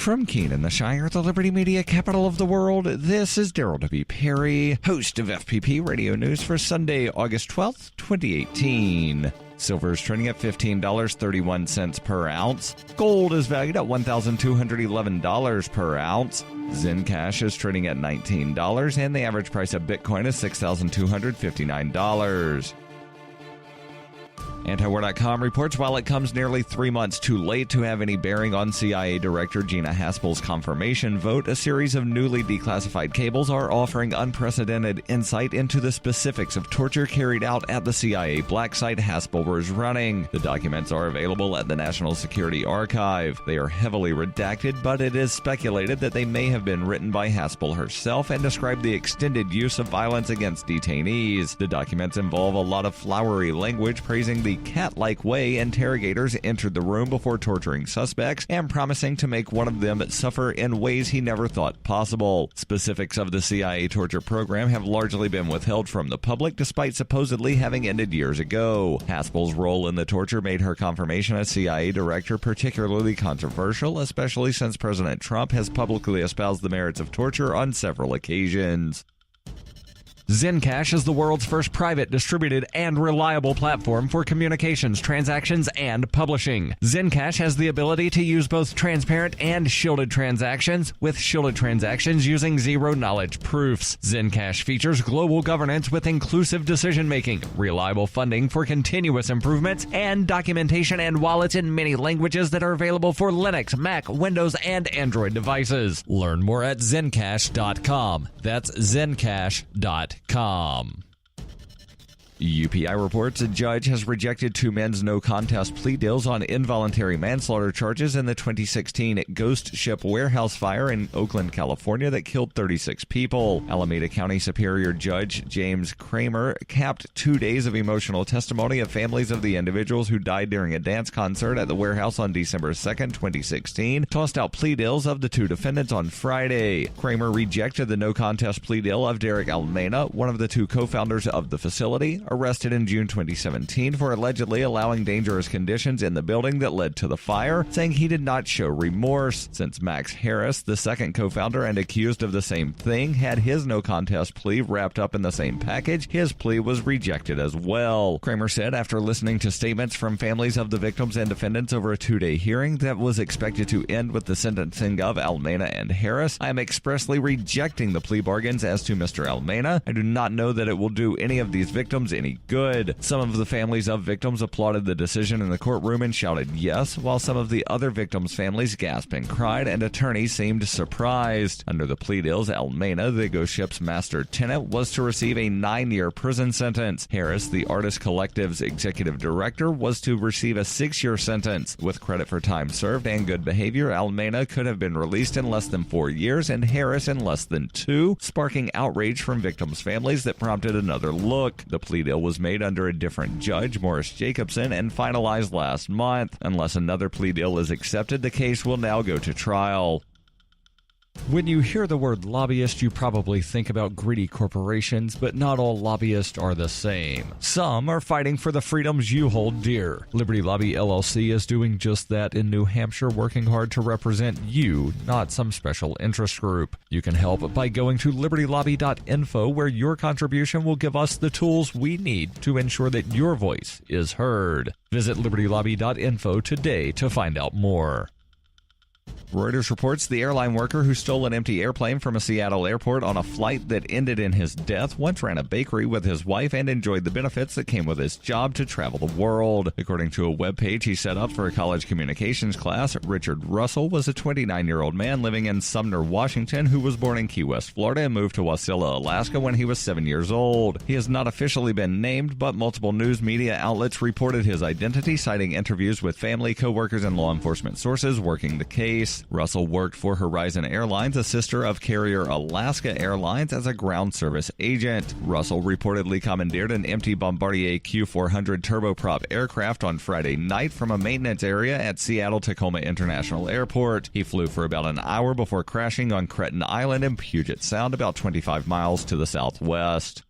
From Keene, the Shire, the Liberty Media capital of the world, this is Daryl W. Perry, host of FPP Radio News for Sunday, August 12th, 2018. Silver is trading at $15.31 per ounce. Gold is valued at $1,211 per ounce. Zencash is trading at $19, and the average price of Bitcoin is $6,259. Antiwar.com reports while it comes nearly 3 months too late to have any bearing on CIA Director Gina Haspel's confirmation vote, a series of newly declassified cables are offering unprecedented insight into the specifics of torture carried out at the CIA black site Haspel was running. The documents are available at the National Security Archive. They are heavily redacted, but it is speculated that they may have been written by Haspel herself and describe the extended use of violence against detainees. The documents involve a lot of flowery language praising the cat-like way interrogators entered the room before torturing suspects and promising to make one of them suffer in ways he never thought possible. Specifics of the CIA torture program have largely been withheld from the public despite supposedly having ended years ago. Haspel's role in the torture made her confirmation as CIA director particularly controversial, especially since President Trump has publicly espoused the merits of torture on several occasions. Zencash is the world's first private, distributed, and reliable platform for communications, transactions, and publishing. Zencash has the ability to use both transparent and shielded transactions, with shielded transactions using zero-knowledge proofs. Zencash features global governance with inclusive decision-making, reliable funding for continuous improvements, and documentation and wallets in many languages that are available for Linux, Mac, Windows, and Android devices. Learn more at Zencash.com. That's Zencash.com. UPI reports a judge has rejected 2 men's no-contest plea deals on involuntary manslaughter charges in the 2016 Ghost Ship warehouse fire in Oakland, California that killed 36 people. Alameda County Superior Judge James Kramer capped 2 days of emotional testimony of families of the individuals who died during a dance concert at the warehouse on December 2, 2016, tossed out plea deals of the 2 defendants on Friday. Kramer rejected the no-contest plea deal of Derek Almena, one of the 2 co-founders of the facility, arrested in June 2017 for allegedly allowing dangerous conditions in the building that led to the fire, saying he did not show remorse. Since Max Harris, the second co-founder and accused of the same thing, had his no-contest plea wrapped up in the same package, his plea was rejected as well. Kramer said after listening to statements from families of the victims and defendants over a 2-day hearing that was expected to end with the sentencing of Almena and Harris, I am expressly rejecting the plea bargains as to Mr. Almena. I do not know that it will do any of these victims any good. Some of the families of victims applauded the decision in the courtroom and shouted yes, while some of the other victims' families gasped and cried, and attorneys seemed surprised. Under the plea deals, Almena, the Ghost Ship's master tenant, was to receive a 9-year prison sentence. Harris, the Artist Collective's executive director, was to receive a 6-year sentence. With credit for time served and good behavior, Almena could have been released in less than 4 years and Harris in less than 2, sparking outrage from victims' families that prompted another look. The plea deal was made under a different judge, Morris Jacobson, and finalized last month. Unless another plea deal is accepted, the case will now go to trial. When you hear the word lobbyist, you probably think about greedy corporations, but not all lobbyists are the same. Some are fighting for the freedoms you hold dear. Liberty Lobby LLC is doing just that in New Hampshire, working hard to represent you, not some special interest group. You can help by going to libertylobby.info, where your contribution will give us the tools we need to ensure that your voice is heard. Visit libertylobby.info today to find out more. Reuters reports the airline worker who stole an empty airplane from a Seattle airport on a flight that ended in his death once ran a bakery with his wife and enjoyed the benefits that came with his job to travel the world. According to a webpage he set up for a college communications class, Richard Russell was a 29-year-old man living in Sumner, Washington, who was born in Key West, Florida, and moved to Wasilla, Alaska when he was 7 years old. He has not officially been named, but multiple news media outlets reported his identity, citing interviews with family, co-workers, and law enforcement sources working the case. Russell worked for Horizon Airlines, a sister of carrier Alaska Airlines, as a ground service agent. Russell reportedly commandeered an empty Bombardier Q400 turboprop aircraft on Friday night from a maintenance area at Seattle-Tacoma International Airport. He flew for about an hour before crashing on Cretin Island in Puget Sound, about 25 miles to the southwest.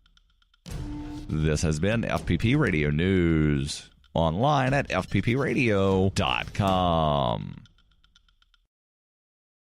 This has been FPP Radio News. Online at FPPRadio.com.